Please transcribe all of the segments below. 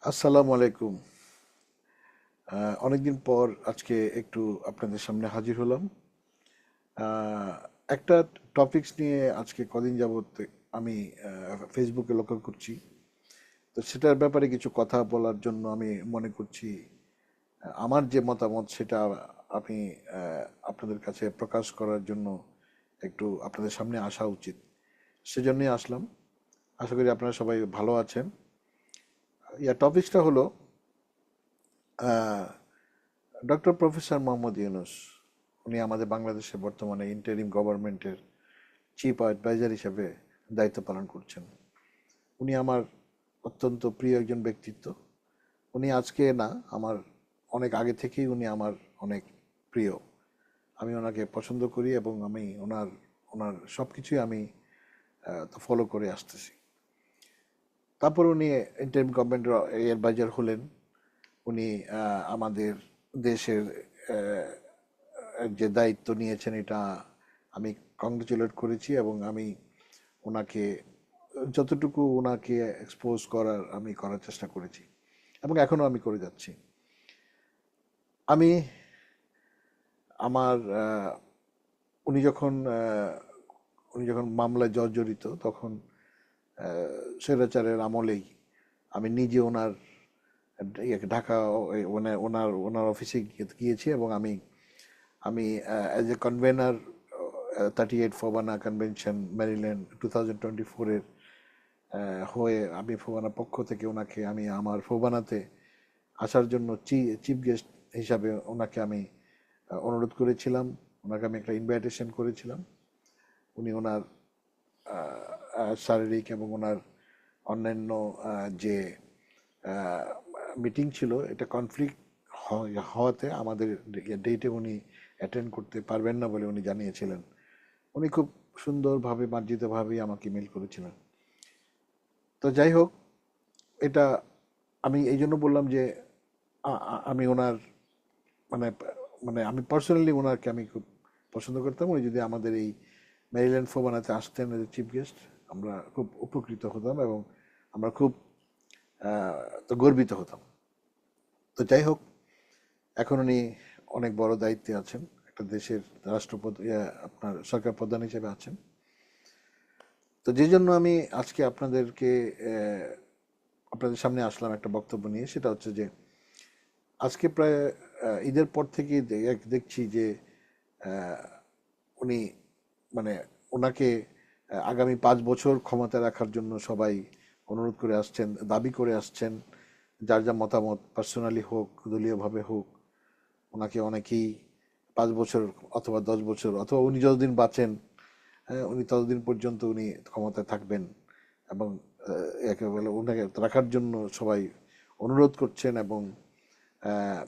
আসসালামু আলাইকুম। অনেকদিন পর আজকে একটু আপনাদের সামনে হাজির হলাম। আহ, একটা টপিকস নিয়ে আজকে কদিন যাবত আমি ফেসবুকে লক্ষ্য করছি। তো সেটার ব্যাপারে কিছু কথা বলার জন্য আমি মনে করছি আমার যে মতামত সেটা আমি আপনাদের কাছে প্রকাশ করার জন্য একটু আপনাদের সামনে আসা উচিত। সেজন্যই আসলাম। আশা করি আপনারা সবাই ভালো আছেন। টপিকসটা হলো ডক্টর প্রফেসর মোহাম্মদ ইউনুস। উনি আমাদের বাংলাদেশে বর্তমানে ইন্টারিম গভর্নমেন্টের চিফ অ্যাডভাইজার হিসেবে দায়িত্ব পালন করছেন। উনি আমার অত্যন্ত প্রিয় একজন ব্যক্তিত্ব। উনি আজকে না, আমার অনেক আগে থেকেই উনি আমার অনেক প্রিয়। আমি ওনাকে পছন্দ করি এবং আমি ওনার ওনার সব কিছুই আমি ফলো করে আসতেছি। তারপর উনি ইন্টারিম গভর্নমেন্টের অ্যাডভাইজার হলেন। উনি আমাদের দেশের যে দায়িত্ব নিয়েছেন এটা আমি কংগ্রেচুলেট করেছি এবং আমি ওনাকে যতটুকু ওনাকে এক্সপোজ করার আমি করার চেষ্টা করেছি এবং এখনও আমি করে যাচ্ছি। আমি আমার উনি যখন উনি যখন মামলায় জর্জরিত তখন স্বৈরাচারের আমলেই আমি নিজে ওনার ঢাকা ওনার ওনার ওনার অফিসে গিয়েছি এবং আমি আমি as a convener 38 FOBANA convention Maryland 2024-এর হয়ে আমি ফোবানা পক্ষ থেকে ওনাকে আমি আমার ফোবানাতে আসার জন্য চিফ গেস্ট হিসাবে ওনাকে আমি অনুরোধ করেছিলাম। ওনাকে আমি একটা ইনভাইটেশন করেছিলাম। উনি ওনার শারীরিক এবং ওনার অন্যান্য যে মিটিং ছিল এটা কনফ্লিক্ট হওয়াতে আমাদের ডেটে উনি অ্যাটেন্ড করতে পারবেন না বলে উনি জানিয়েছিলেন। উনি খুব সুন্দরভাবে মার্জিতভাবেই আমাকে মেল করেছিলেন। তো যাই হোক, এটা আমি এই জন্য বললাম যে আমি ওনার মানে মানে আমি পার্সোনালি ওনাকে আমি খুব পছন্দ করতাম। উনি যদি আমাদের এই মেরিল্যান্ড ফোবানাতে আসতেন এজ চিফ গেস্ট, আমরা খুব উপকৃত হতাম এবং আমরা খুব তো গর্বিত হতাম। তো যাই হোক, এখন উনি অনেক বড় দায়িত্বে আছেন, একটা দেশের রাষ্ট্রপতি, আপনার সরকার প্রধান হিসেবে আছেন। তো যে জন্য আমি আজকে আপনাদের সামনে আসলাম একটা বক্তব্য নিয়ে। সেটা হচ্ছে যে আজকে প্রায় ঈদের পর থেকে দেখছি যে উনি মানে ওনাকে আগামী 5 বছর ক্ষমতা রাখার জন্য সবাই অনুরোধ করে আসছেন, দাবি করে আসছেন। যার যা মতামত, পার্সোনালি হোক দলীয়ভাবে হোক, ওনাকে অনেকেই 5 বছর অথবা 10 বছর অথবা উনি যতদিন বাঁচেন, উনি ততদিন পর্যন্ত উনি ক্ষমতায় থাকবেন এবং একেবারে ওনাকে রাখার জন্য সবাই অনুরোধ করছেন এবং আহ,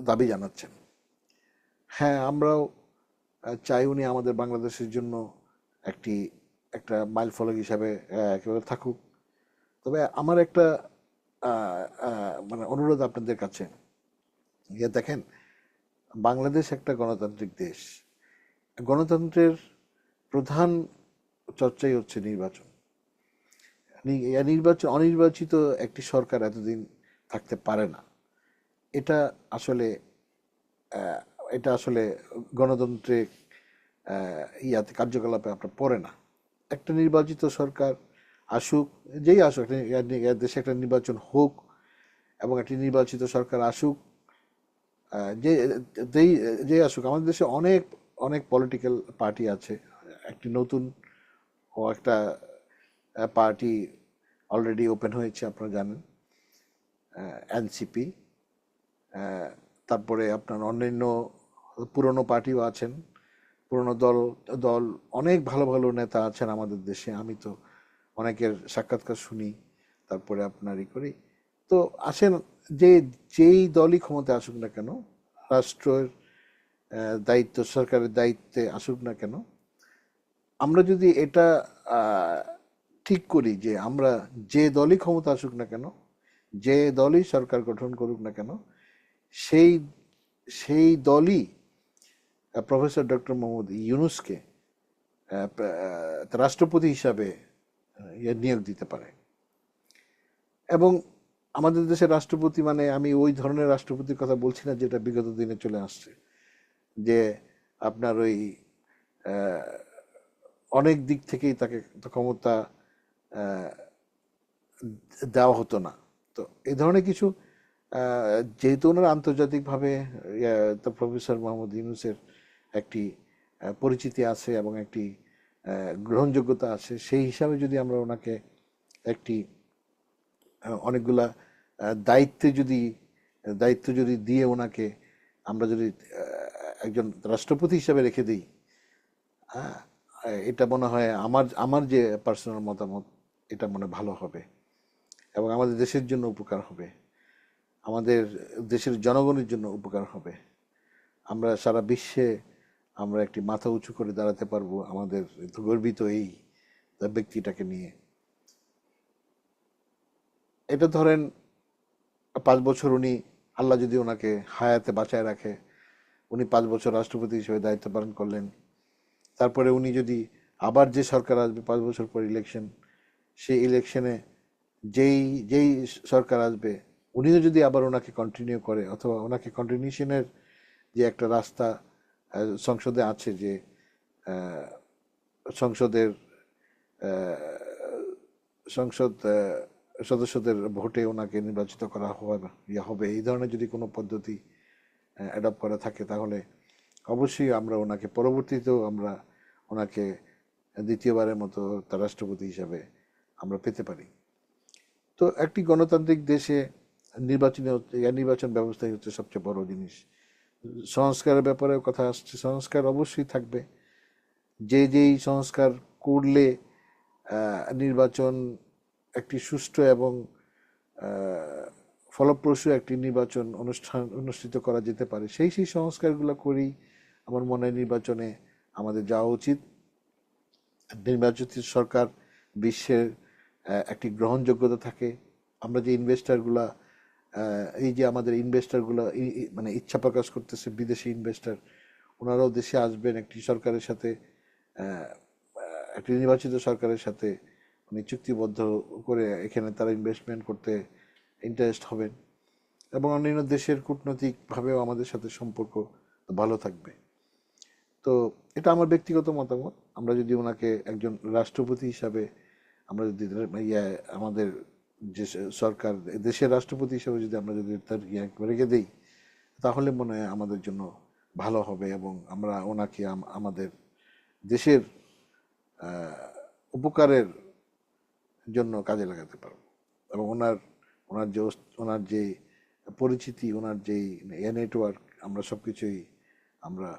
দাবি জানাচ্ছেন। হ্যাঁ, আমরাও চাই উনি আমাদের বাংলাদেশের জন্য একটি একটা মাইল ফলক হিসাবে একেবারে থাকুক। তবে আমার একটা মানে অনুরোধ আপনাদের কাছে। দেখেন, বাংলাদেশ একটা গণতান্ত্রিক দেশ। গণতন্ত্রের প্রধান চর্চাই হচ্ছে নির্বাচন। অনির্বাচিত একটি সরকার এতদিন থাকতে পারে না। এটা আসলে আহ, এটা আসলে গণতন্ত্রের ইয়াতে কার্যকলাপে আপনার পড়ে না। একটা নির্বাচিত সরকার আসুক, যেই আসুক, দেশে একটা নির্বাচন হোক এবং একটি নির্বাচিত সরকার আসুক, যে যেই যে আসুক। আমাদের দেশে অনেক অনেক পলিটিক্যাল পার্টি আছে। একটি নতুন ও একটা পার্টি অলরেডি ওপেন হয়েছে, আপনারা জানেন, এনসিপি। তারপরে আপনার অন্যান্য পুরনো পার্টিও আছেন, পুরনো দল দল অনেক ভালো ভালো নেতা আছেন আমাদের দেশে। আমি তো অনেকের সাক্ষাৎকার শুনি, তারপরে আপনার ই করি। তো আসেন, যে যেই দলই ক্ষমতায় আসুক না কেন, রাষ্ট্রের দায়িত্ব, সরকারের দায়িত্বে আসুক না কেন, আমরা যদি এটা আহ, ঠিক করি যে আমরা যে দলই ক্ষমতা আসুক না কেন, যে দলই সরকার গঠন করুক না কেন, সেই সেই দলই প্রফেসর ডক্টর মোহাম্মদ ইউনুসকে রাষ্ট্রপতি হিসাবে নিয়োগ দিতে পারে। এবং আমাদের দেশের রাষ্ট্রপতি মানে আমি ওই ধরনের রাষ্ট্রপতির কথা বলছি না যেটা বিগত দিনে চলে আসছে, যে আপনার ওই অনেক দিক থেকেই তাকে ক্ষমতা দেওয়া হতো না। তো এই ধরনের কিছু যেহেতু ওনার আন্তর্জাতিকভাবে তো প্রফেসর মোহাম্মদ ইউনূসের একটি পরিচিতি আছে এবং একটি গ্রহণযোগ্যতা আছে, সেই হিসাবে যদি আমরা ওনাকে একটি অনেকগুলা দায়িত্ব যদি দিয়ে ওনাকে আমরা যদি একজন রাষ্ট্রপতি হিসাবে রেখে দিই, হ্যাঁ, এটা মনে হয় আমার আমার যে পার্সোনাল মতামত, এটা মনে ভালো হবে এবং আমাদের দেশের জন্য উপকার হবে, আমাদের দেশের জনগণের জন্য উপকার হবে। আমরা সারা বিশ্বে আমরা একটি মাথা উঁচু করে দাঁড়াতে পারবো আমাদের গর্বিত এই ব্যক্তিটাকে নিয়ে। এটা ধরেন 5 বছর উনি, আল্লাহ যদি ওনাকে হায়াতে বাঁচায় রাখে, উনি 5 বছর রাষ্ট্রপতি হিসেবে দায়িত্ব পালন করলেন, তারপরে উনি যদি আবার যে সরকার আসবে 5 বছর পর ইলেকশন, সেই ইলেকশনে যেই যেই সরকার আসবে উনিও যদি আবার ওনাকে কন্টিনিউ করে, অথবা ওনাকে কন্টিনিউশনের যে একটা রাস্তা সংসদে আছে, যে সংসদের সংসদ সদস্যদের ভোটে ওনাকে নির্বাচিত করা হবে, এই ধরনের যদি কোনো পদ্ধতি অ্যাডপ্ট করা থাকে, তাহলে অবশ্যই আমরা ওনাকে পরবর্তীতেও আমরা ওনাকে দ্বিতীয়বারের মতো তার রাষ্ট্রপতি হিসাবে আমরা পেতে পারি। তো একটি গণতান্ত্রিক দেশে নির্বাচন ব্যবস্থাই হচ্ছে সবচেয়ে বড় জিনিস। সংস্কারের ব্যাপারে কথা আসছে, সংস্কার অবশ্যই থাকবে। যেই সংস্কার করলে নির্বাচন একটি সুষ্ঠু এবং ফলপ্রসূ একটি নির্বাচন অনুষ্ঠিত করা যেতে পারে, সেই সংস্কারগুলো করেই আমার মনে হয় নির্বাচনে আমাদের যাওয়া উচিত। নির্বাচিত সরকার বিশ্বের একটি গ্রহণযোগ্যতা থাকে। আমরা যে ইনভেস্টারগুলা, এই যে আমাদের ইনভেস্টারগুলো মানে ইচ্ছা প্রকাশ করতেছে, বিদেশি ইনভেস্টার, ওনারাও দেশে আসবেন একটি সরকারের সাথে, একটি নির্বাচিত সরকারের সাথে উনি চুক্তিবদ্ধ করে এখানে তারা ইনভেস্টমেন্ট করতে ইন্টারেস্ট হবেন, এবং অন্যান্য দেশের কূটনৈতিকভাবেও আমাদের সাথে সম্পর্ক ভালো থাকবে। তো এটা আমার ব্যক্তিগত মতামত। আমরা যদি ওনাকে একজন রাষ্ট্রপতি হিসাবে আমরা যদি আমাদের যে সরকার, দেশের রাষ্ট্রপতি হিসাবে যদি আমরা যদি তার রেখে দিই, তাহলে মনে হয় আমাদের জন্য ভালো হবে এবং আমরা ওনাকে আমাদের দেশের উপকারের জন্য কাজে লাগাতে পারবো। এবং ওনার যে পরিচিতি, ওনার যেই নেটওয়ার্ক, আমরা সব কিছুই আমরা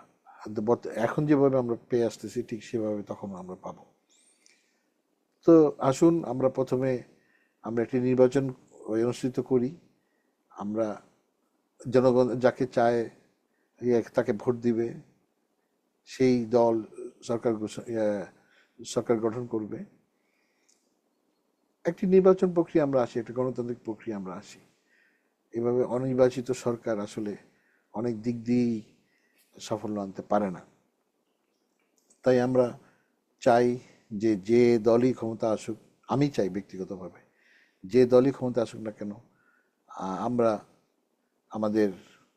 এখন যেভাবে আমরা পেয়ে আসতেছি ঠিক সেভাবে তখন আমরা পাবো। তো আসুন আমরা প্রথমে আমরা একটি নির্বাচন অনুষ্ঠিত করি। আমরা জনগণ যাকে চায় তাকে ভোট দিবে, সেই দল সরকার গঠন করবে। একটি নির্বাচন প্রক্রিয়া আমরা আসি, একটি গণতান্ত্রিক প্রক্রিয়া আমরা আসি। এভাবে অনির্বাচিত সরকার আসলে অনেক দিক দিয়েই সাফল্য আনতে পারে না। তাই আমরা চাই যে দলই ক্ষমতা আসুক, আমি চাই ব্যক্তিগতভাবে যে দলই ক্ষমতা আসুক না কেন, আমরা আমাদের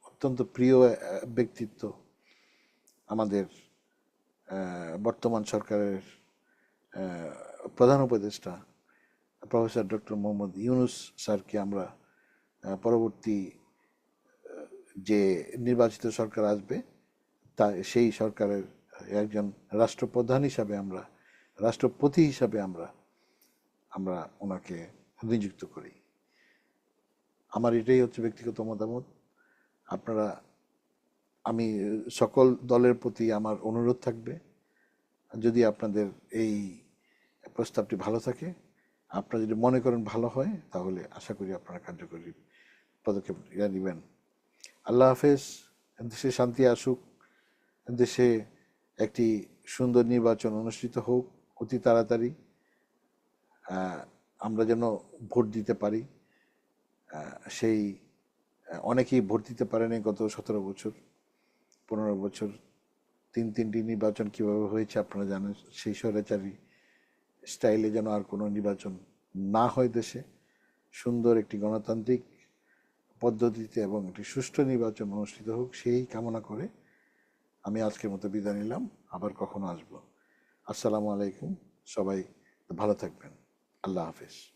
অত্যন্ত প্রিয় ব্যক্তিত্ব, আমাদের বর্তমান সরকারের প্রধান উপদেষ্টা প্রফেসর ডক্টর মোহাম্মদ ইউনূস স্যারকে আমরা পরবর্তী যে নির্বাচিত সরকার আসবে সেই সরকারের একজন রাষ্ট্রপ্রধান হিসাবে রাষ্ট্রপতি হিসাবে আমরা ওনাকে নিযুক্ত করি। আমার এটাই হচ্ছে ব্যক্তিগত মতামত। আমি সকল দলের প্রতি আমার অনুরোধ থাকবে, যদি আপনাদের এই প্রস্তাবটি ভালো থাকে, আপনারা যদি মনে করেন ভালো হয়, তাহলে আশা করি আপনারা কার্যকরী পদক্ষেপ নেবেন। আল্লাহ হাফেজ। দেশে শান্তি আসুক, দেশে একটি সুন্দর নির্বাচন অনুষ্ঠিত হোক অতি তাড়াতাড়ি, আমরা যেন ভোট দিতে পারি। সেই অনেকেই ভোট দিতে পারেনি গত 17 বছর 15 বছর, তিনটি নির্বাচন কিভাবে হয়েছে আপনারা জানেন। সেই স্বৈরাচারী স্টাইলে যেন আর কোনো নির্বাচন না হয় দেশে, সুন্দর একটি গণতান্ত্রিক পদ্ধতিতে এবং একটি সুষ্ঠু নির্বাচন অনুষ্ঠিত হোক, সেই কামনা করে আমি আজকের মতো বিদায় নিলাম। আবার কখনো আসবো। আসসালামু আলাইকুম। সবাই ভালো থাকবেন। আল্লাহ হাফেজ।